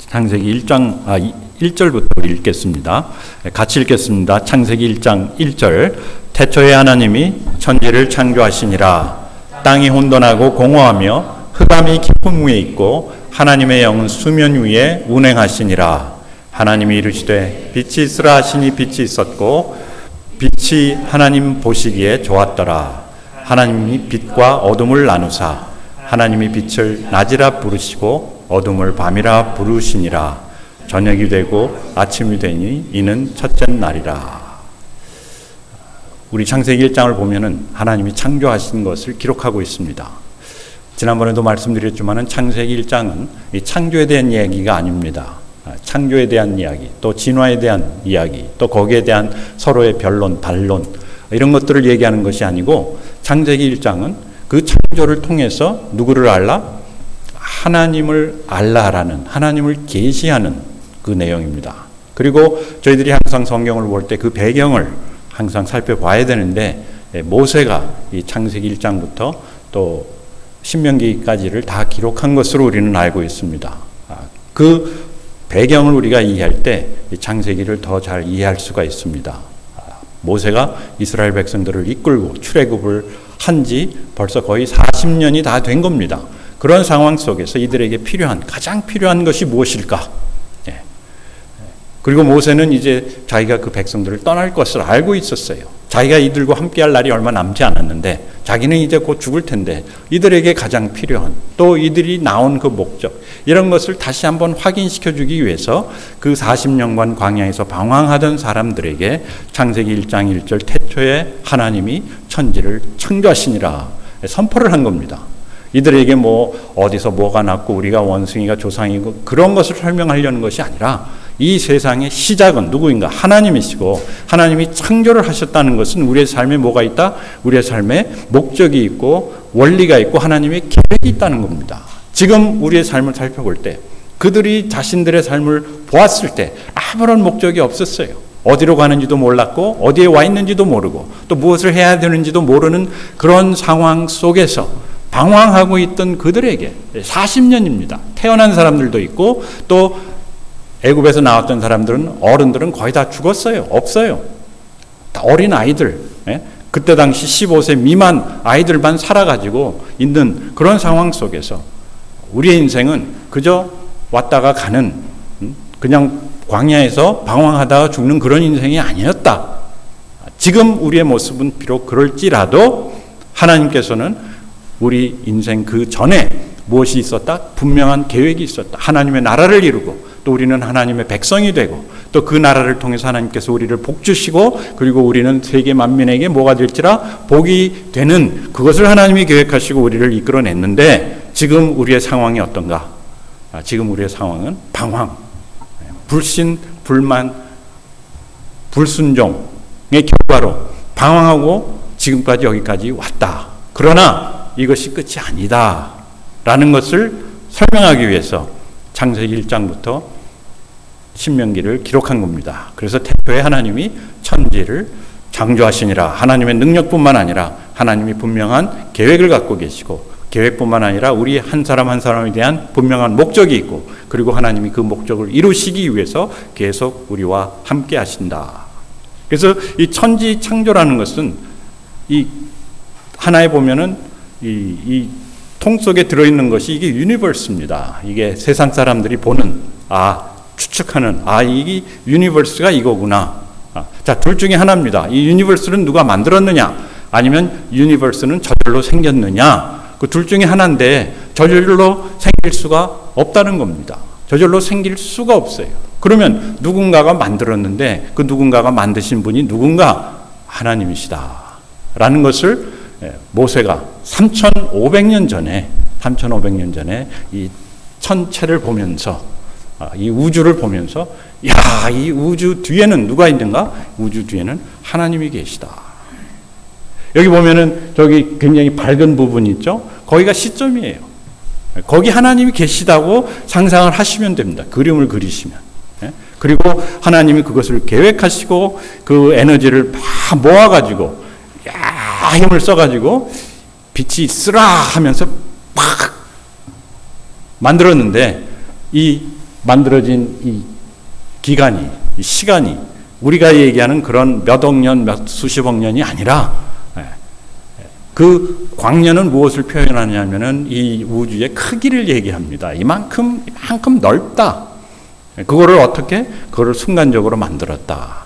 창세기 1절부터 읽겠습니다. 같이 읽겠습니다. 창세기 1장 1절. 태초에 하나님이 천지를 창조하시니라. 땅이 혼돈하고 공허하며 흑암이 깊음 위에 있고 하나님의 영은 수면 위에 운행하시니라. 하나님이 이르시되 빛이 있으라 하시니 빛이 있었고 빛이 하나님 보시기에 좋았더라. 하나님이 빛과 어둠을 나누사 하나님이 빛을 낮이라 부르시고 어둠을 밤이라 부르시니라. 저녁이 되고 아침이 되니 이는 첫째 날이라. 우리 창세기 1장을 보면은 하나님이 창조하신 것을 기록하고 있습니다. 지난번에도 말씀드렸지만은 창세기 1장은 이 창조에 대한 이야기가 아닙니다. 창조에 대한 이야기, 또 진화에 대한 이야기, 또 거기에 대한 서로의 변론, 반론 이런 것들을 얘기하는 것이 아니고 창세기 1장은 그 창조를 통해서 누구를 알라? 하나님을 알라라는, 하나님을 계시하는 그 내용입니다. 그리고 저희들이 항상 성경을 볼 때 그 배경을 항상 살펴봐야 되는데 모세가 이 창세기 1장부터 또 신명기까지를 다 기록한 것으로 우리는 알고 있습니다. 그 배경을 우리가 이해할 때 창세기를 더 잘 이해할 수가 있습니다. 모세가 이스라엘 백성들을 이끌고 출애굽을 한 지 벌써 거의 40년이 다 된 겁니다. 그런 상황 속에서 이들에게 가장 필요한 것이 무엇일까? 그리고 모세는 이제 자기가 그 백성들을 떠날 것을 알고 있었어요. 자기가 이들과 함께할 날이 얼마 남지 않았는데 자기는 이제 곧 죽을 텐데 이들에게 가장 필요한, 또 이들이 나온 그 목적, 이런 것을 다시 한번 확인시켜 주기 위해서 그 40년간 광야에서 방황하던 사람들에게 창세기 1장 1절 태초에 하나님이 천지를 창조하시니라 선포를 한 겁니다. 이들에게 어디서 뭐가 났고 우리가 원숭이가 조상이고 그런 것을 설명하려는 것이 아니라 이 세상의 시작은 누구인가? 하나님이시고 하나님이 창조를 하셨다는 것은 우리의 삶에 뭐가 있다? 우리의 삶에 목적이 있고 원리가 있고 하나님의 계획이 있다는 겁니다. 지금 우리의 삶을 살펴볼 때 그들이 자신들의 삶을 보았을 때 아무런 목적이 없었어요. 어디로 가는지도 몰랐고 어디에 와 있는지도 모르고 또 무엇을 해야 되는지도 모르는 그런 상황 속에서 방황하고 있던 그들에게 40년입니다. 태어난 사람들도 있고 또 애굽에서 나왔던 사람들은 어른들은 거의 다 죽었어요. 없어요. 어린 아이들, 그때 당시 15세 미만 아이들만 살아가지고 있는 그런 상황 속에서 우리의 인생은 그저 왔다가 가는, 그냥 광야에서 방황하다가 죽는 그런 인생이 아니었다. 지금 우리의 모습은 비록 그럴지라도 하나님께서는 우리 인생 그 전에 무엇이 있었다? 분명한 계획이 있었다. 하나님의 나라를 이루고 또 우리는 하나님의 백성이 되고 또 그 나라를 통해서 하나님께서 우리를 복주시고 그리고 우리는 세계 만민에게 뭐가 될지라 복이 되는, 그것을 하나님이 계획하시고 우리를 이끌어냈는데 지금 우리의 상황이 어떤가? 지금 우리의 상황은 방황, 불신, 불만, 불순종의 결과로 방황하고 지금까지 여기까지 왔다. 그러나 이것이 끝이 아니다 라는 것을 설명하기 위해서 창세기 1장부터 신명기를 기록한 겁니다. 그래서 태초에 하나님이 천지를 창조하시니라. 하나님의 능력뿐만 아니라 하나님이 분명한 계획을 갖고 계시고 계획뿐만 아니라 우리 한 사람 한 사람에 대한 분명한 목적이 있고 그리고 하나님이 그 목적을 이루시기 위해서 계속 우리와 함께 하신다. 그래서 이 천지 창조라는 것은 이 하나에 보면은 이 통 속에 들어있는 것이 이게 유니버스입니다. 이게 세상 사람들이 보는, 추측하는, 이게 유니버스가 이거구나. 자, 둘 중에 하나입니다. 이 유니버스는 누가 만들었느냐? 아니면 유니버스는 저절로 생겼느냐? 그 둘 중에 하나인데 저절로 생길 수가 없다는 겁니다. 저절로 생길 수가 없어요. 그러면 누군가가 만들었는데 그 누군가가 만드신 분이 누군가? 하나님이시다. 라는 것을 모세가 3,500년 전에 이 천체를 보면서 이 우주를 보면서 이 우주 뒤에는 누가 있는가? 우주 뒤에는 하나님이 계시다. 여기 보면은 저기 굉장히 밝은 부분이 있죠? 거기가 시점이에요. 거기 하나님이 계시다고 상상을 하시면 됩니다. 그림을 그리시면. 그리고 하나님이 그것을 계획하시고 그 에너지를 막 모아가지고 힘을 써가지고 빛이 있으라 하면서 팍 만들었는데 이 만들어진 이 기간이, 이 시간이 우리가 얘기하는 그런 몇 억 년, 몇 수십억 년이 아니라 그 광년은 무엇을 표현하냐면은 이 우주의 크기를 얘기합니다. 이만큼 넓다. 그거를 어떻게? 그거를 순간적으로 만들었다.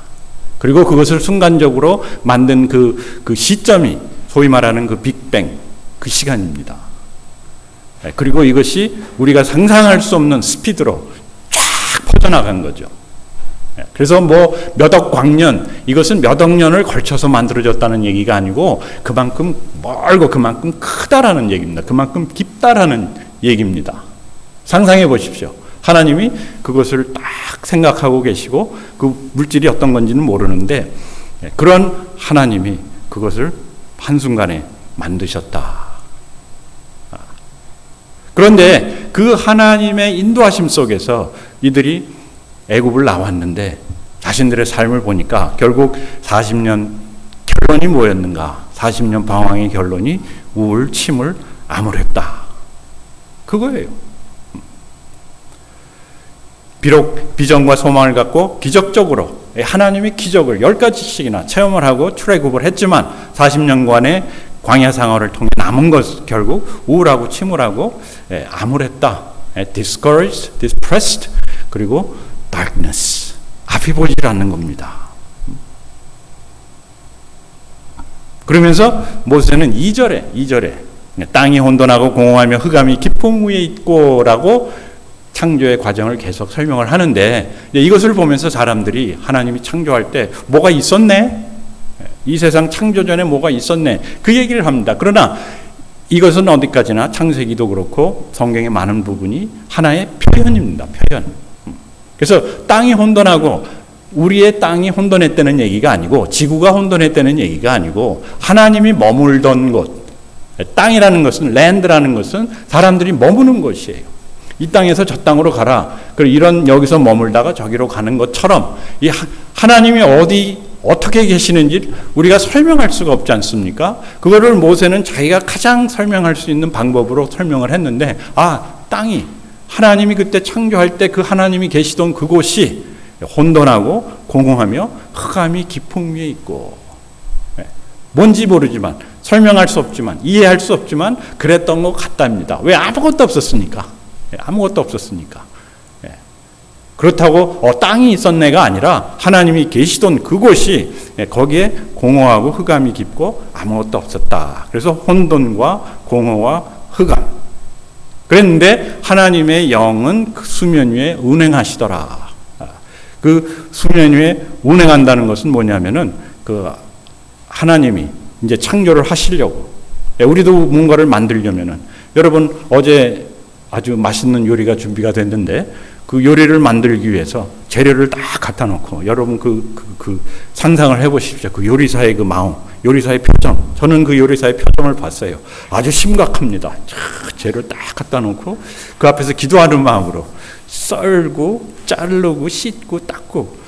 그리고 그것을 순간적으로 만든 그 시점이 소위 말하는 그 빅뱅, 그 시간입니다. 그리고 이것이 우리가 상상할 수 없는 스피드로 쫙 퍼져나간 거죠. 그래서 뭐 몇 억 광년, 이것은 몇 억 년을 걸쳐서 만들어졌다는 얘기가 아니고 그만큼 멀고 그만큼 크다라는 얘기입니다. 그만큼 깊다라는 얘기입니다. 상상해 보십시오. 하나님이 그것을 딱 생각하고 계시고 그 물질이 어떤 건지는 모르는데 그런 하나님이 그것을 한순간에 만드셨다. 그런데 그 하나님의 인도하심 속에서 이들이 애굽을 나왔는데 자신들의 삶을 보니까 결국 40년 결론이 뭐였는가? 40년 방황의 결론이 우울, 침울, 암울했다. 그거예요. 비록 비전과 소망을 갖고 기적적으로 하나님의 기적을 10가지씩이나 체험을 하고 출애굽을 했지만 40년간의 광야 생활을 통해 남은 것 결국 우울하고 침울하고 암울했다. discouraged, depressed, 그리고 darkness. 앞이 보이질 않는 겁니다. 그러면서 모세는 2절에 땅이 혼돈하고 공허하며 흑암이 깊음 위에 있고라고 창조의 과정을 계속 설명을 하는데 이것을 보면서 사람들이 하나님이 창조할 때 뭐가 있었네? 이 세상 창조 전에 뭐가 있었네? 그 얘기를 합니다. 그러나 이것은 어디까지나 창세기도 그렇고 성경의 많은 부분이 하나의 표현입니다. 표현. 그래서 땅이 혼돈하고 우리의 땅이 혼돈했다는 얘기가 아니고 지구가 혼돈했다는 얘기가 아니고 하나님이 머물던 곳. 땅이라는 것은 랜드라는 것은 사람들이 머무는 곳이에요. 이 땅에서 저 땅으로 가라. 그리고 이런 여기서 머물다가 저기로 가는 것처럼 이 하나님이 어떻게 계시는지 우리가 설명할 수가 없지 않습니까? 그거를 모세는 자기가 가장 설명할 수 있는 방법으로 설명을 했는데 땅이 하나님이 그때 창조할 때 그 하나님이 계시던 그곳이 혼돈하고 공허하며 흑암이 깊음 위에 있고 뭔지 모르지만 설명할 수 없지만 이해할 수 없지만 그랬던 것 같답니다. 왜? 아무것도 없었으니까. 아무것도 없었으니까. 그렇다고 땅이 있었네가 아니라 하나님이 계시던 그곳이 거기에 공허하고 흑암이 깊고 아무것도 없었다. 그래서 혼돈과 공허와 흑암. 그랬는데 하나님의 영은 그 수면 위에 운행하시더라. 그 수면 위에 운행한다는 것은 뭐냐면은 그 하나님이 이제 창조를 하시려고 우리도 뭔가를 만들려면은 여러분 어제 아주 맛있는 요리가 준비가 됐는데 그 요리를 만들기 위해서 재료를 딱 갖다 놓고 여러분 그 상상을 해보십시오. 그 요리사의 그 마음, 요리사의 표정. 저는 그 요리사의 표정을 봤어요. 아주 심각합니다. 재료를 딱 갖다 놓고 그 앞에서 기도하는 마음으로 썰고 자르고 씻고 닦고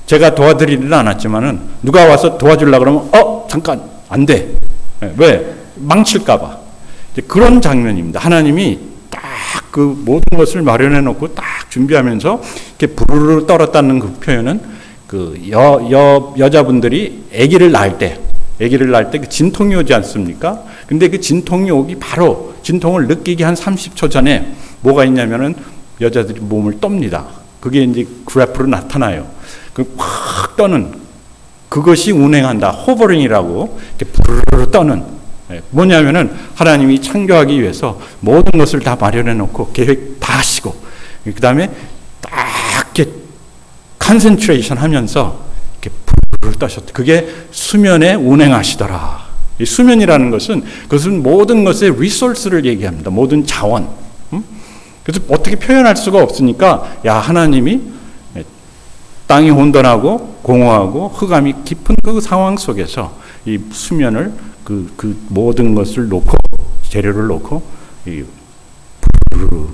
제가 도와드리지는 않았지만은 누가 와서 도와주려고 그러면 잠깐 안 돼. 왜? 망칠까 봐. 그런 장면입니다. 하나님이 그 모든 것을 마련해 놓고 딱 준비하면서 이렇게 부르르 떨었다는 그 표현은 그 여자분들이 아기를 낳을 때 그 진통이 오지 않습니까? 근데 그 진통이 오기 바로 진통을 느끼기 한 30초 전에 뭐가 있냐면은 여자들이 몸을 떱니다. 그게 이제 그래프로 나타나요. 그 확 떠는 그것이 운행한다. 호버링이라고 이렇게 부르르 떠는 뭐냐면은 하나님이 창조하기 위해서 모든 것을 다 마련해 놓고 계획 다 하시고 그 다음에 딱 이렇게 컨센트레이션 하면서 이렇게 불을 떠셨다. 그게 수면에 운행하시더라. 이 수면이라는 것은 그것은 모든 것의 리소스를 얘기합니다. 모든 자원. 그래서 어떻게 표현할 수가 없으니까 하나님이 땅이 혼돈하고 공허하고 흑암이 깊은 그 상황 속에서 이 수면을 그 모든 것을 놓고 재료를 놓고 부르르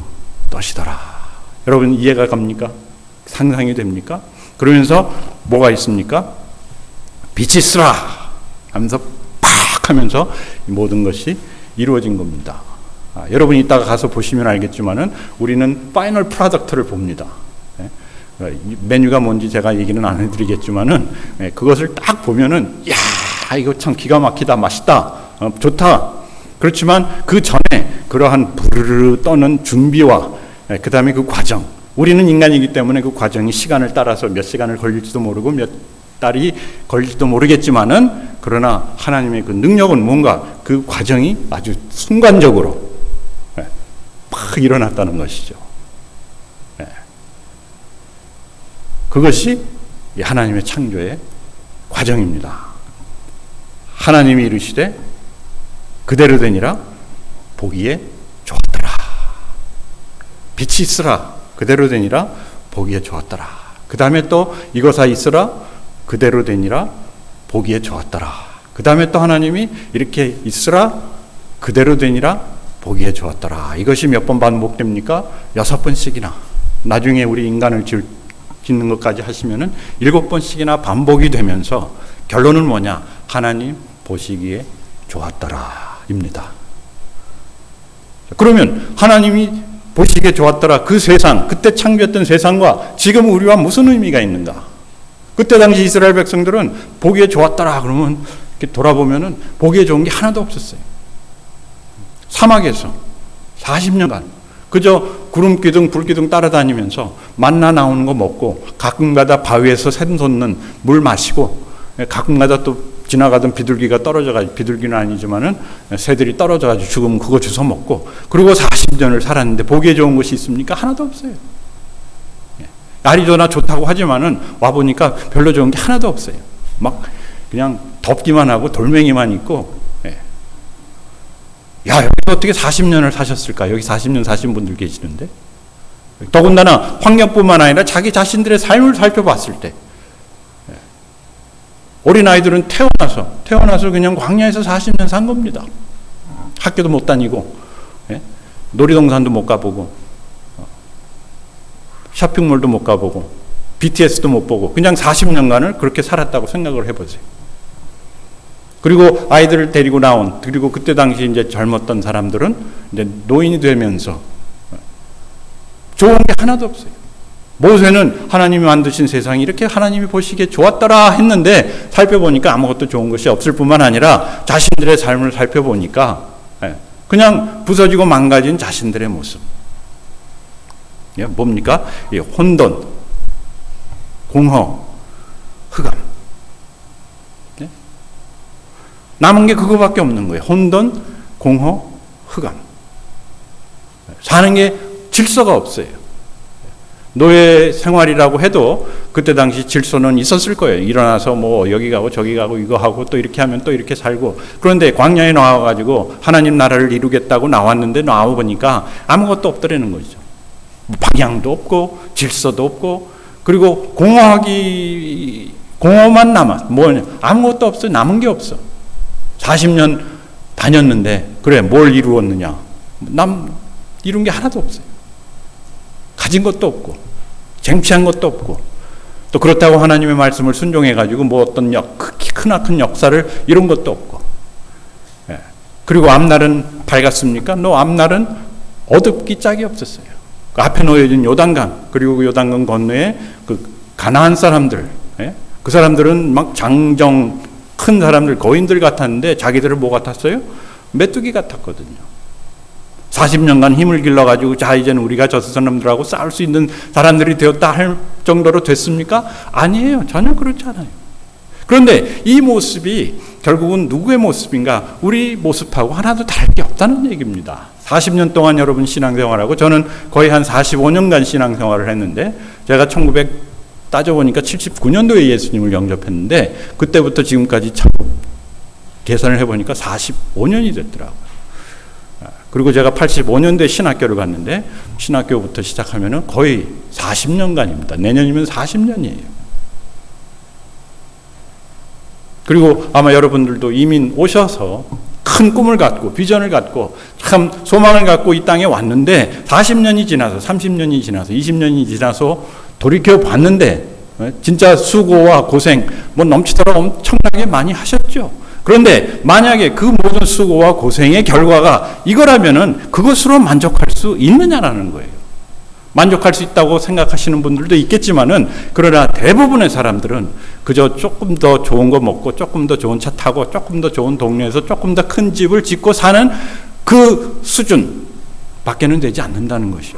떠시더라. 여러분 이해가 갑니까? 상상이 됩니까? 그러면서 뭐가 있습니까? 빛이 쓰라 하면서 팍 하면서 모든 것이 이루어진 겁니다. 여러분이 이따가 가서 보시면 알겠지만은 우리는 파이널 프로덕트를 봅니다. 메뉴가 뭔지 제가 얘기는 안 해드리겠지만은 그것을 딱 보면은 야 이거 참 기가 막히다, 맛있다, 좋다. 그렇지만 그 전에 그러한 부르르 떠는 준비와 그 다음에 그 과정, 우리는 인간이기 때문에 그 과정이 시간을 따라서 몇 시간을 걸릴지도 모르고 몇 달이 걸릴지도 모르겠지만은 그러나 하나님의 그 능력은 뭔가 그 과정이 아주 순간적으로 막 일어났다는 것이죠. 그것이 하나님의 창조의 과정입니다. 하나님이 이르시되 그대로 되니라 보기에 좋았더라. 빛이 있으라 그대로 되니라 보기에 좋았더라. 그 다음에 또 이것아 있으라 그대로 되니라 보기에 좋았더라. 그 다음에 또 하나님이 이렇게 있으라 그대로 되니라 보기에 좋았더라. 이것이 몇 번 반복됩니까? 6번씩이나. 나중에 우리 인간을 짓는 것까지 하시면은 7번씩이나 반복이 되면서 결론은 뭐냐? 하나님 보시기에 좋았더라 입니다. 그러면 하나님이 보시기에 좋았더라 그 세상, 그때 창조했던 세상과 지금 우리와 무슨 의미가 있는가? 그때 당시 이스라엘 백성들은 보기에 좋았더라 그러면 이렇게 돌아보면은 보기에 좋은 게 하나도 없었어요. 사막에서 40년간 그저 구름 기둥 불 기둥 따라다니면서 만나 나오는 거 먹고 가끔가다 바위에서 샘솟는 물 마시고 가끔가다 또 지나가던 비둘기가 떨어져가지고, 비둘기는 아니지만은 새들이 떨어져가지고 죽으면 그거 주워 먹고, 그리고 40년을 살았는데 보기에 좋은 것이 있습니까? 하나도 없어요. 아리조나 좋다고 하지만은 와보니까 별로 좋은 게 하나도 없어요. 막 그냥 덥기만 하고 돌멩이만 있고. 야, 여기 어떻게 40년을 사셨을까? 여기 40년 사신 분들 계시는데. 더군다나 환경뿐만 아니라 자기 자신들의 삶을 살펴봤을 때 어린아이들은 태어나서 그냥 광야에서 40년 산 겁니다. 학교도 못 다니고 놀이동산도 못 가보고 쇼핑몰도 못 가보고 BTS도 못 보고 그냥 40년간을 그렇게 살았다고 생각을 해보세요. 그리고 아이들을 데리고 나온, 그리고 그때 당시 이제 젊었던 사람들은 이제 노인이 되면서 좋은 게 하나도 없어요. 모세는 하나님이 만드신 세상이 이렇게 하나님이 보시기에 좋았더라 했는데 살펴보니까 아무것도 좋은 것이 없을 뿐만 아니라 자신들의 삶을 살펴보니까 그냥 부서지고 망가진 자신들의 모습. 뭡니까? 혼돈, 공허, 흑암. 남은 게 그거밖에 없는 거예요. 혼돈, 공허, 흑암. 사는 게 질서가 없어요. 노예 생활이라고 해도 그때 당시 질서는 있었을 거예요. 일어나서 뭐 여기 가고 저기 가고 이거 하고 또 이렇게 하면 또 이렇게 살고. 그런데 광야에 나와가지고 하나님 나라를 이루겠다고 나왔는데 나와보니까 아무것도 없더라는 거죠. 방향도 없고 질서도 없고, 그리고 공허만 남아. 뭐냐? 아무것도 없어요. 남은 게 없어. 40년 다녔는데 그래 뭘 이루었느냐? 이룬 게 하나도 없어요. 가진 것도 없고 쟁취한 것도 없고, 또 그렇다고 하나님의 말씀을 순종해가지고 뭐 어떤 크나큰 역사를 이룬 것도 없고. 그리고 앞날은 밝았습니까? 앞날은 어둡기 짝이 없었어요. 그 앞에 놓여진 요단강, 그리고 그 요단강 건너에 그 가나안 사람들, 그 사람들은 막 장정 큰 사람들, 거인들 같았는데 자기들을 뭐 같았어요? 메뚜기 같았거든요. 40년간 힘을 길러가지고 자 이제는 우리가 저 사람들하고 싸울 수 있는 사람들이 되었다 할 정도로 됐습니까? 아니에요. 전혀 그렇지 않아요. 그런데 이 모습이 결국은 누구의 모습인가? 우리 모습하고 하나도 다를 게 없다는 얘기입니다. 40년 동안 여러분 신앙생활하고, 저는 거의 한 45년간 신앙생활을 했는데, 제가 따져보니까 79년도에 예수님을 영접했는데 그때부터 지금까지 참 계산을 해보니까 45년이 됐더라고요. 그리고 제가 85년도에 신학교를 갔는데 신학교부터 시작하면 거의 40년간입니다. 내년이면 40년이에요. 그리고 아마 여러분들도 이민 오셔서 큰 꿈을 갖고 비전을 갖고 참 소망을 갖고 이 땅에 왔는데 40년이 지나서 30년이 지나서 20년이 지나서 돌이켜 봤는데 진짜 수고와 고생 뭐 넘치도록 엄청나게 많이 하셨죠. 그런데 만약에 그 모든 수고와 고생의 결과가 이거라면은 그것으로 만족할 수 있느냐라는 거예요. 만족할 수 있다고 생각하시는 분들도 있겠지만은, 그러나 대부분의 사람들은 그저 조금 더 좋은 거 먹고 조금 더 좋은 차 타고 조금 더 좋은 동네에서 조금 더 큰 집을 짓고 사는 그 수준 밖에는 되지 않는다는 것이요.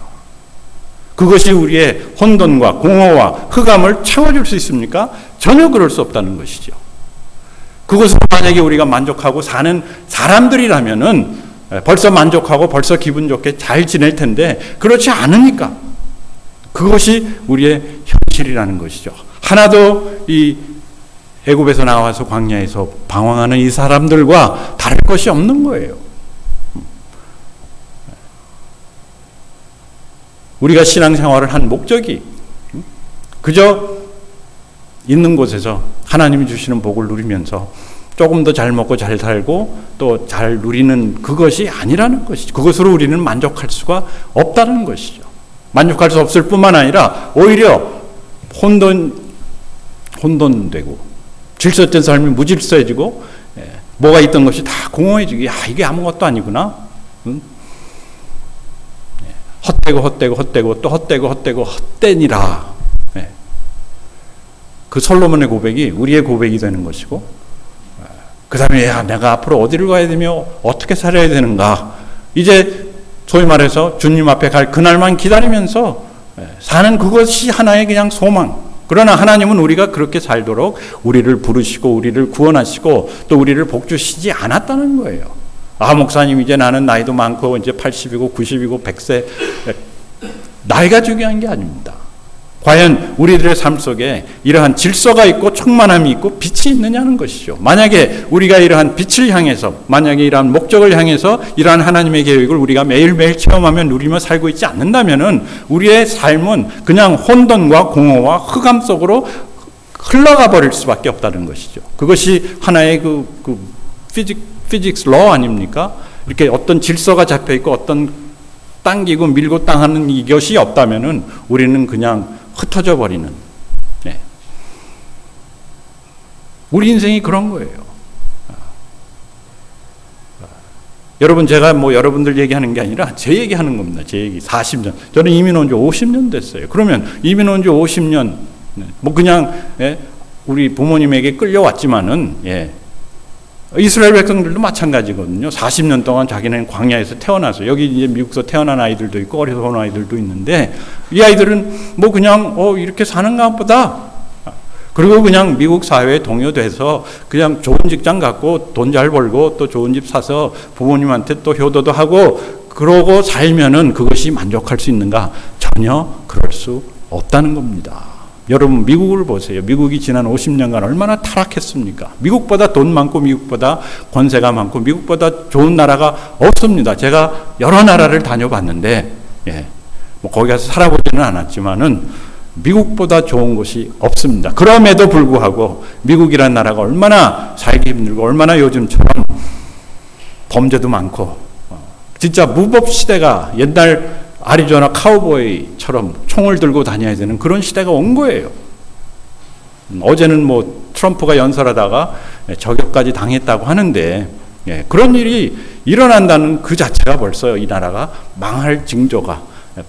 그것이 우리의 혼돈과 공허와 흑암을 채워줄 수 있습니까? 전혀 그럴 수 없다는 것이죠. 그것으로 만약에 우리가 만족하고 사는 사람들이라면은 벌써 만족하고 벌써 기분 좋게 잘 지낼 텐데, 그렇지 않으니까 그것이 우리의 현실이라는 것이죠. 하나도 이 애굽에서 나와서 광야에서 방황하는 이 사람들과 다를 것이 없는 거예요. 우리가 신앙생활을 한 목적이 그저 있는 곳에서 하나님이 주시는 복을 누리면서 조금 더 잘 먹고 잘 살고 또 잘 누리는 그것이 아니라는 것이죠. 그것으로 우리는 만족할 수가 없다는 것이죠. 만족할 수 없을 뿐만 아니라 오히려 혼돈되고 질서된 삶이 무질서해지고, 뭐가 있던 것이 다 공허해지고, 야, 이게 아무것도 아니구나. 응? 헛되고 또 헛되고 헛되니라. 그 솔로몬의 고백이 우리의 고백이 되는 것이고, 그 다음에 야, 내가 앞으로 어디를 가야 되며 어떻게 살아야 되는가, 이제 소위 말해서 주님 앞에 갈 그날만 기다리면서 사는 그것이 하나의 그냥 소망. 그러나 하나님은 우리가 그렇게 살도록 우리를 부르시고 우리를 구원하시고 또 우리를 복주시지 않았다는 거예요. 아, 목사님 이제 나는 나이도 많고 이제 80이고 90이고 100세, 나이가 중요한 게 아닙니다. 과연 우리들의 삶 속에 이러한 질서가 있고 충만함이 있고 빛이 있느냐는 것이죠. 만약에 우리가 이러한 빛을 향해서, 만약에 이러한 목적을 향해서 이러한 하나님의 계획을 우리가 매일매일 체험하며 누리며 살고 있지 않는다면은 우리의 삶은 그냥 혼돈과 공허와 흑암 속으로 흘러가 버릴 수밖에 없다는 것이죠. 그것이 하나의 피직스 로 아닙니까? 이렇게 어떤 질서가 잡혀 있고 어떤 당기고 밀고 당하는 이것이 없다면은 우리는 그냥 흩어져 버리는, 우리 인생이 그런 거예요. 여러분, 제가 뭐 여러분들 얘기하는 게 아니라 제 얘기하는 겁니다. 제 얘기. 40년. 저는 이민 온 지 50년 됐어요. 그러면 이민 온 지 50년, 뭐 그냥 우리 부모님에게 끌려왔지만은, 이스라엘 백성들도 마찬가지거든요. 40년 동안 자기는 광야에서 태어나서, 여기 이제 미국에서 태어난 아이들도 있고 어려서 온 아이들도 있는데, 이 아이들은 뭐 그냥 이렇게 사는가 보다. 그리고 그냥 미국 사회에 동요돼서 그냥 좋은 직장 갖고 돈 잘 벌고 또 좋은 집 사서 부모님한테 또 효도도 하고 그러고 살면은 그것이 만족할 수 있는가? 전혀 그럴 수 없다는 겁니다. 여러분, 미국을 보세요. 미국이 지난 50년간 얼마나 타락했습니까? 미국보다 돈 많고 미국보다 권세가 많고 미국보다 좋은 나라가 없습니다. 제가 여러 나라를 다녀봤는데, 뭐 거기 가서 살아보지는 않았지만은 미국보다 좋은 곳이 없습니다. 그럼에도 불구하고 미국이라는 나라가 얼마나 살기 힘들고 얼마나 요즘처럼 범죄도 많고, 진짜 무법 시대가, 옛날 아리조나 카우보이처럼 총을 들고 다녀야 되는 그런 시대가 온 거예요. 어제는 뭐 트럼프가 연설하다가 저격까지 당했다고 하는데, 그런 일이 일어난다는 그 자체가 벌써 이 나라가 망할 징조가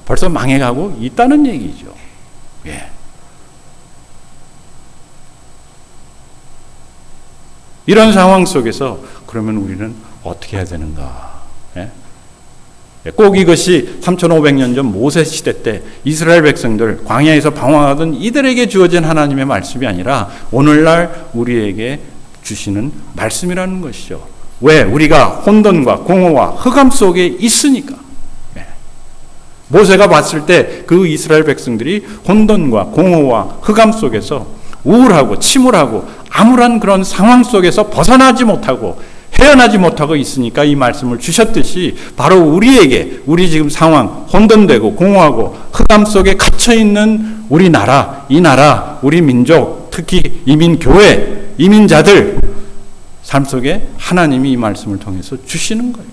벌써 망해가고 있다는 얘기죠. 이런 상황 속에서 그러면 우리는 어떻게 해야 되는가? 꼭 이것이 3500년 전 모세 시대 때 이스라엘 백성들 광야에서 방황하던 이들에게 주어진 하나님의 말씀이 아니라 오늘날 우리에게 주시는 말씀이라는 것이죠. 왜? 우리가 혼돈과 공허와 흑암 속에 있으니까. 모세가 봤을 때 그 이스라엘 백성들이 혼돈과 공허와 흑암 속에서 우울하고 침울하고 암울한 그런 상황 속에서 벗어나지 못하고 헤어나지 못하고 있으니까 이 말씀을 주셨듯이 바로 우리에게, 우리 지금 상황, 혼돈되고 공허하고 흑암 속에 갇혀있는 우리 나라, 이 나라, 우리 민족, 특히 이민교회, 이민자들 삶 속에 하나님이 이 말씀을 통해서 주시는 거예요.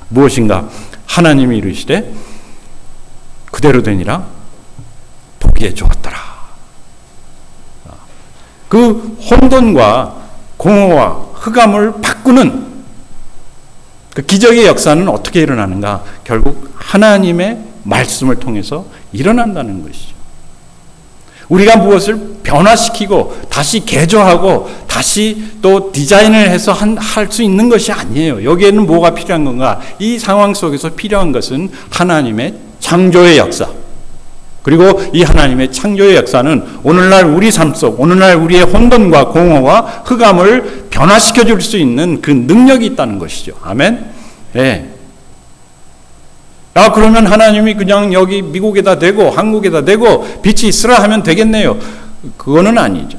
무엇인가? 하나님이 이르시되 그대로 되니라 보기에 좋았더라. 그 혼돈과 공허와 흑암을 바꾸는 그 기적의 역사는 어떻게 일어나는가? 결국 하나님의 말씀을 통해서 일어난다는 것이죠. 우리가 무엇을 변화시키고 다시 개조하고 다시 또 디자인을 해서 할 수 있는 것이 아니에요. 여기에는 뭐가 필요한 건가? 이 상황 속에서 필요한 것은 하나님의 창조의 역사. 그리고 이 하나님의 창조의 역사는 오늘날 우리 삶 속, 오늘날 우리의 혼돈과 공허와 흑암을 변화시켜 줄 수 있는 그 능력이 있다는 것이죠. 아멘? 네. 그러면 하나님이 그냥 여기 미국에다 대고 한국에다 대고 빛이 있으라 하면 되겠네요. 그거는 아니죠.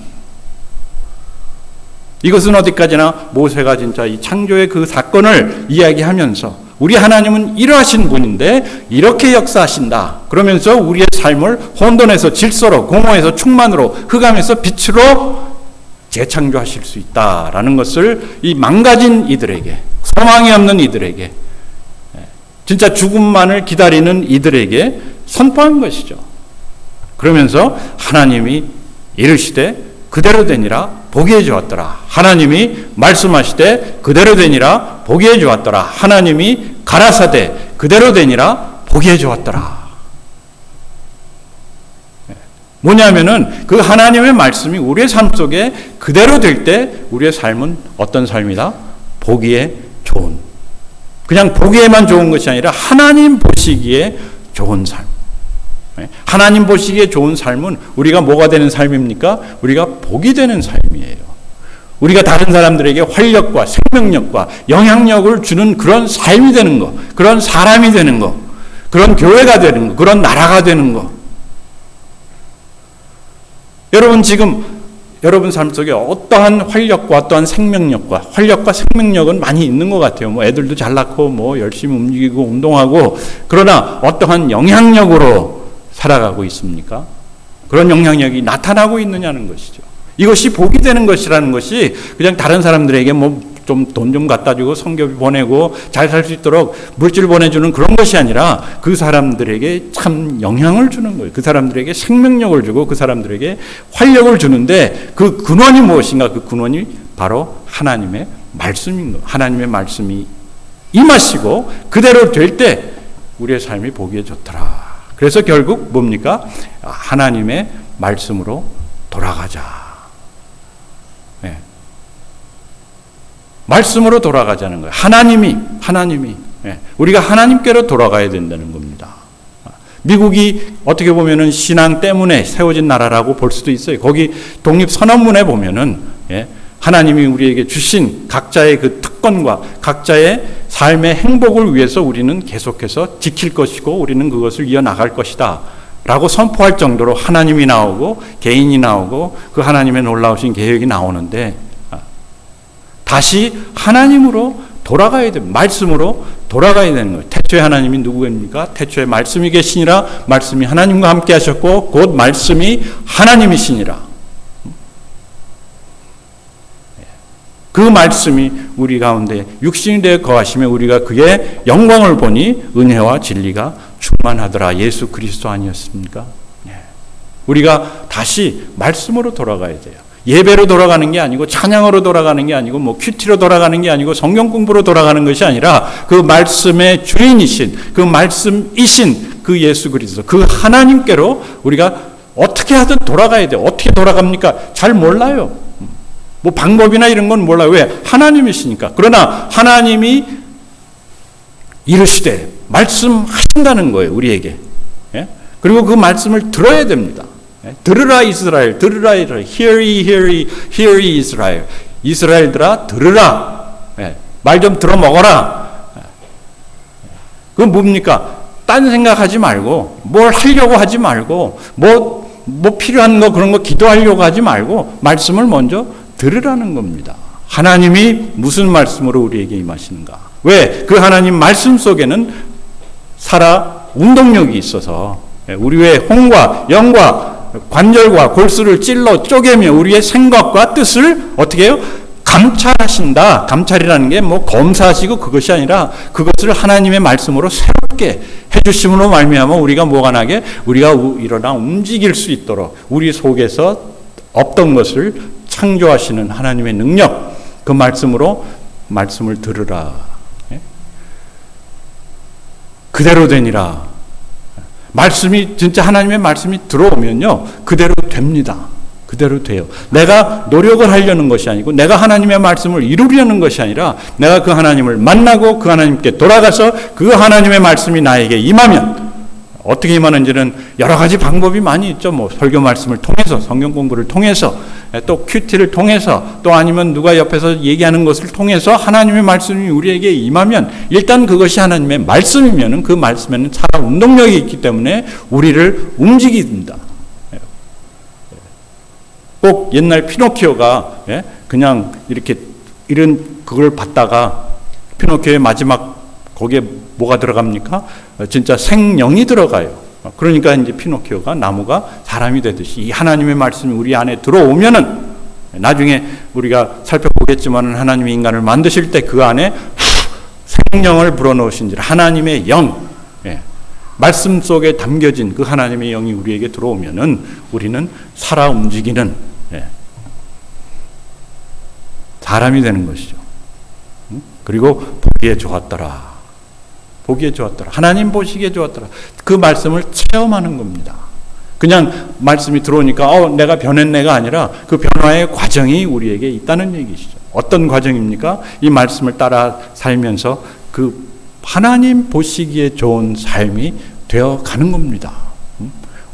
이것은 어디까지나 모세가 진짜 이 창조의 그 사건을 이야기하면서 우리 하나님은 이러하신 분인데 이렇게 역사하신다. 그러면서 우리의 삶을 혼돈에서 질서로, 공허에서 충만으로, 흑암에서 빛으로 재창조하실 수 있다라는 것을 이 망가진 이들에게, 소망이 없는 이들에게, 진짜 죽음만을 기다리는 이들에게 선포한 것이죠. 그러면서 하나님이 이르시되 그대로 되니라 보기에 좋았더라. 하나님이 말씀하시되 그대로 되니라 보기에 좋았더라. 하나님이 가라사대 그대로 되니라 보기에 좋았더라. 뭐냐면은 그 하나님의 말씀이 우리의 삶 속에 그대로 될 때 우리의 삶은 어떤 삶이다? 보기에 좋은. 그냥 보기에만 좋은 것이 아니라 하나님 보시기에 좋은 삶. 하나님 보시기에 좋은 삶은 우리가 뭐가 되는 삶입니까? 우리가 복이 되는 삶이에요. 우리가 다른 사람들에게 활력과 생명력과 영향력을 주는 그런 삶이 되는 것, 그런 사람이 되는 것, 그런 교회가 되는 것, 그런 나라가 되는 것. 여러분 지금 여러분 삶 속에 어떠한 활력과 어떠한 생명력과 활력과 생명력은 많이 있는 것 같아요. 뭐 애들도 잘 낳고 뭐 열심히 움직이고 운동하고, 그러나 어떠한 영향력으로 살아가고 있습니까? 그런 영향력이 나타나고 있느냐는 것이죠. 이것이 복이 되는 것이라는 것이 그냥 다른 사람들에게 뭐 좀 돈 좀 갖다 주고 성교비 보내고 잘 살 수 있도록 물질 보내주는 그런 것이 아니라 그 사람들에게 참 영향을 주는 거예요. 그 사람들에게 생명력을 주고 그 사람들에게 활력을 주는데 그 근원이 무엇인가? 그 근원이 바로 하나님의 말씀인 거예요. 하나님의 말씀이 임하시고 그대로 될 때 우리의 삶이 보기에 좋더라. 그래서 결국 뭡니까? 하나님의 말씀으로 돌아가자. 네. 말씀으로 돌아가자는 거예요. 하나님이 네. 우리가 하나님께로 돌아가야 된다는 겁니다. 미국이 어떻게 보면은 신앙 때문에 세워진 나라라고 볼 수도 있어요. 거기 독립선언문에 보면은 하나님이 우리에게 주신 각자의 그 특권과 각자의 삶의 행복을 위해서 우리는 계속해서 지킬 것이고 우리는 그것을 이어나갈 것이다 라고 선포할 정도로 하나님이 나오고 개인이 나오고 그 하나님의 놀라우신 계획이 나오는데, 다시 하나님으로 돌아가야 됩니다. 말씀으로 돌아가야 되는 거예요. 태초에 하나님이 누구입니까? 태초에 말씀이 계시니라. 말씀이 하나님과 함께 하셨고 곧 말씀이 하나님이시니라. 그 말씀이 우리 가운데 육신이 되어 거하시며 우리가 그의 영광을 보니 은혜와 진리가 충만하더라. 예수 그리스도 아니었습니까? 우리가 다시 말씀으로 돌아가야 돼요. 예배로 돌아가는 게 아니고 찬양으로 돌아가는 게 아니고 뭐 큐티로 돌아가는 게 아니고 성경 공부로 돌아가는 것이 아니라 그 말씀의 주인이신 그 말씀이신 그 예수 그리스도 그 하나님께로 우리가 어떻게 하든 돌아가야 돼요. 어떻게 돌아갑니까? 잘 몰라요. 뭐 방법이나 이런 건 몰라요. 왜? 하나님이시니까. 그러나 하나님이 이르시되 말씀하신다는 거예요. 우리에게. 그리고 그 말씀을 들어야 됩니다. 들으라 이스라엘, 들으라 이스라엘, hear ye, hear ye, hear ye 이스라엘. 이스라엘들아 들으라. 말 좀 들어 먹어라. 그건 뭡니까? 딴 생각하지 말고 뭘 하려고 하지 말고 뭐 필요한 거 그런 거 기도하려고 하지 말고 말씀을 먼저 들으라는 겁니다. 하나님이 무슨 말씀으로 우리에게 임하시는가? 왜? 그 하나님 말씀 속에는 살아 운동력이 있어서 우리의 혼과 영과 관절과 골수를 찔러 쪼개며 우리의 생각과 뜻을 어떻게 해요? 감찰하신다. 감찰이라는 게 뭐 검사하시고 그것이 아니라 그것을 하나님의 말씀으로 새롭게 해주심으로 말미암아 우리가 뭐가 나게? 우리가 일어나 움직일 수 있도록 우리 속에서 없던 것을 창조하시는 하나님의 능력, 그 말씀으로 말씀을 들으라. 그대로 되니라. 말씀이 진짜 하나님의 말씀이 들어오면요. 그대로 됩니다. 그대로 돼요. 내가 노력을 하려는 것이 아니고 내가 하나님의 말씀을 이루려는 것이 아니라 내가 그 하나님을 만나고 그 하나님께 돌아가서 그 하나님의 말씀이 나에게 임하면 어떻게 임하는지는 여러 가지 방법이 많이 있죠. 뭐 설교 말씀을 통해서, 성경 공부를 통해서, 또 큐티를 통해서, 또 아니면 누가 옆에서 얘기하는 것을 통해서 하나님의 말씀이 우리에게 임하면 일단 그것이 하나님의 말씀이면은 그 말씀에는 살아 운동력이 있기 때문에 우리를 움직입니다. 꼭 옛날 피노키오가 그냥 이렇게 이런 그걸 받다가 피노키오의 마지막 거기에 뭐가 들어갑니까? 진짜 생명이 들어가요. 그러니까 이제 피노키오가 나무가 사람이 되듯이 이 하나님의 말씀이 우리 안에 들어오면은 나중에 우리가 살펴보겠지만 하나님이 인간을 만드실 때 그 안에 생명을 불어넣으신지라 하나님의 영, 말씀 속에 담겨진 그 하나님의 영이 우리에게 들어오면은 우리는 살아 움직이는 사람이 되는 것이죠. 그리고 보기에 좋았더라. 보기에 좋았더라. 하나님 보시기에 좋았더라. 그 말씀을 체험하는 겁니다. 그냥 말씀이 들어오니까 내가 변했네가 아니라 그 변화의 과정이 우리에게 있다는 얘기시죠. 어떤 과정입니까? 이 말씀을 따라 살면서 그 하나님 보시기에 좋은 삶이 되어 가는 겁니다.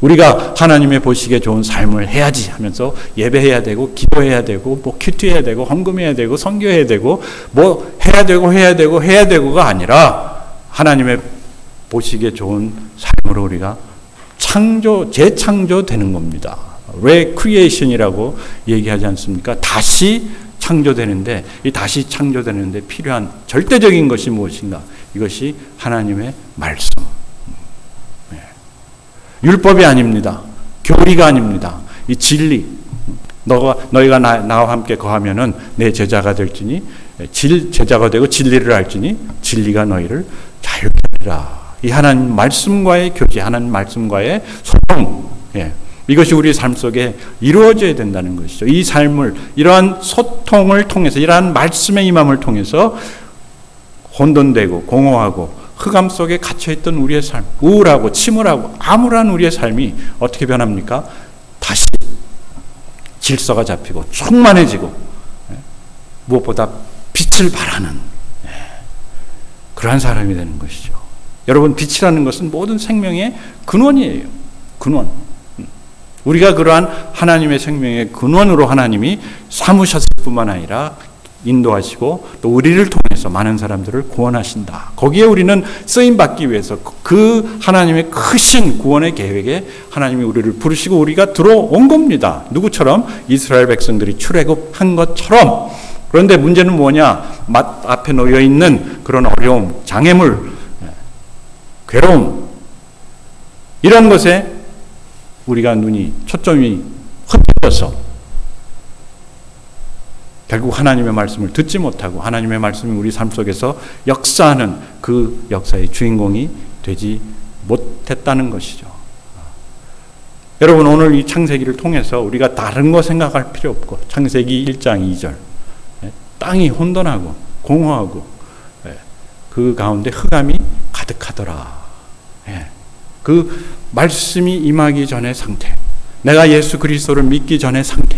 우리가 하나님의 보시기에 좋은 삶을 해야지 하면서 예배해야 되고 기도해야 되고 뭐 큐티해야 되고 헌금해야 되고 선교해야 되고 뭐 해야 되고가 아니라 하나님의 보시기에 좋은 삶으로 우리가 재창조되는 겁니다. recreation이라고 얘기하지 않습니까? 다시 창조되는데 이 다시 창조되는데 필요한 절대적인 것이 무엇인가? 이것이 하나님의 말씀. 율법이 아닙니다. 교리가 아닙니다. 이 진리. 너희가 나와 함께 거하면은 내 제자가 될지니 제자가 되고 진리를 알지니 진리가 너희를 자유케 하리라. 이 하나님 말씀과의 교제, 하나님 말씀과의 소통. 이것이 우리 삶 속에 이루어져야 된다는 것이죠. 이 삶을 이러한 소통을 통해서 이러한 말씀의 임함을 통해서 혼돈되고 공허하고 흑암 속에 갇혀있던 우리의 삶, 우울하고 침울하고 암울한 우리의 삶이 어떻게 변합니까? 다시 질서가 잡히고 충만해지고 무엇보다 빛을 발하는 그러한 사람이 되는 것이죠. 여러분, 빛이라는 것은 모든 생명의 근원이에요. 근원. 우리가 그러한 하나님의 생명의 근원으로 하나님이 삼으셨을 뿐만 아니라 인도하시고 또 우리를 통해서 많은 사람들을 구원하신다. 거기에 우리는 쓰임받기 위해서 그 하나님의 크신 구원의 계획에 하나님이 우리를 부르시고 우리가 들어온 겁니다. 누구처럼? 이스라엘 백성들이 출애굽한 것처럼. 그런데 문제는 뭐냐? 앞에 놓여있는 그런 어려움, 장애물, 괴로움 이런 것에 우리가 초점이 흩어져서 결국 하나님의 말씀을 듣지 못하고 하나님의 말씀이 우리 삶 속에서 역사하는 그 역사의 주인공이 되지 못했다는 것이죠. 여러분, 오늘 이 창세기를 통해서 우리가 다른 거 생각할 필요 없고 창세기 1장 2절 땅이 혼돈하고 공허하고 그 가운데 흑암이 가득하더라. 그 말씀이 임하기 전의 상태, 내가 예수 그리스도를 믿기 전의 상태.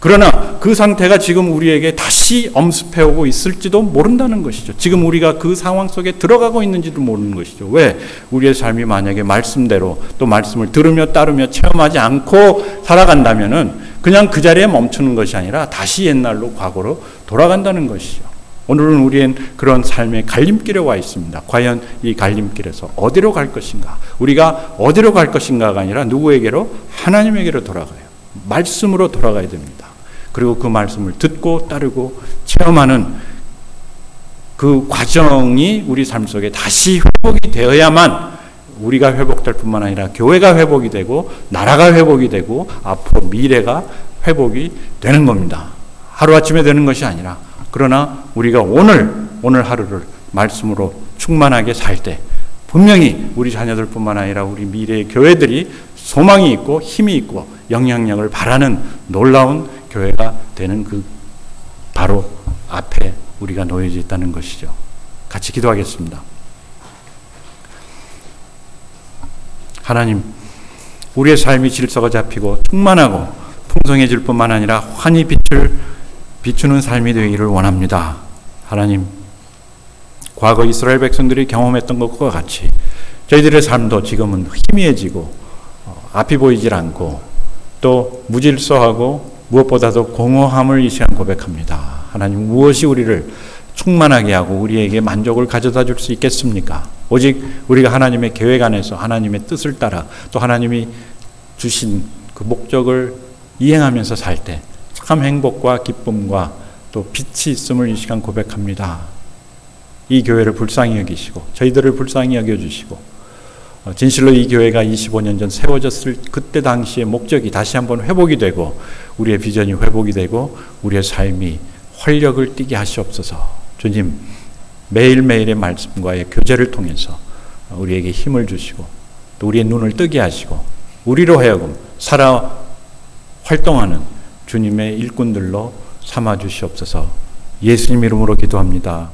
그러나 그 상태가 지금 우리에게 다시 엄습해오고 있을지도 모른다는 것이죠. 지금 우리가 그 상황 속에 들어가고 있는지도 모르는 것이죠. 왜? 우리의 삶이 만약에 말씀대로 또 말씀을 들으며 따르며 체험하지 않고 살아간다면은 그냥 그 자리에 멈추는 것이 아니라 다시 옛날로 과거로 돌아간다는 것이죠. 오늘은 우리는 그런 삶의 갈림길에 와 있습니다. 과연 이 갈림길에서 어디로 갈 것인가? 우리가 어디로 갈 것인가가 아니라 누구에게로? 하나님에게로 돌아가요. 말씀으로 돌아가야 됩니다. 그리고 그 말씀을 듣고 따르고 체험하는 그 과정이 우리 삶 속에 다시 회복이 되어야만 우리가 회복될 뿐만 아니라 교회가 회복이 되고 나라가 회복이 되고 앞으로 미래가 회복이 되는 겁니다. 하루아침에 되는 것이 아니라, 그러나 우리가 오늘 하루를 말씀으로 충만하게 살 때 분명히 우리 자녀들 뿐만 아니라 우리 미래의 교회들이 소망이 있고 힘이 있고 영향력을 발하는 놀라운 교회가 되는 그 바로 앞에 우리가 놓여져 있다는 것이죠. 같이 기도하겠습니다. 하나님, 우리의 삶이 질서가 잡히고 충만하고 풍성해질 뿐만 아니라 환히 비추는 삶이 되기를 원합니다. 하나님, 과거 이스라엘 백성들이 경험했던 것과 같이 저희들의 삶도 지금은 희미해지고 앞이 보이질 않고 또 무질서하고 무엇보다도 공허함을 이 시간 고백합니다. 하나님, 무엇이 우리를 충만하게 하고 우리에게 만족을 가져다 줄 수 있겠습니까? 오직 우리가 하나님의 계획 안에서 하나님의 뜻을 따라 또 하나님이 주신 그 목적을 이행하면서 살 때 참 행복과 기쁨과 또 빛이 있음을 이 시간 고백합니다. 이 교회를 불쌍히 여기시고 저희들을 불쌍히 여겨주시고 진실로 이 교회가 25년 전 세워졌을 그때 당시의 목적이 다시 한번 회복이 되고 우리의 비전이 회복이 되고 우리의 삶이 활력을 띠게 하시옵소서. 주님, 매일매일의 말씀과의 교제를 통해서 우리에게 힘을 주시고 또 우리의 눈을 뜨게 하시고 우리로 하여금 살아 활동하는 주님의 일꾼들로 삼아 주시옵소서. 예수님 이름으로 기도합니다.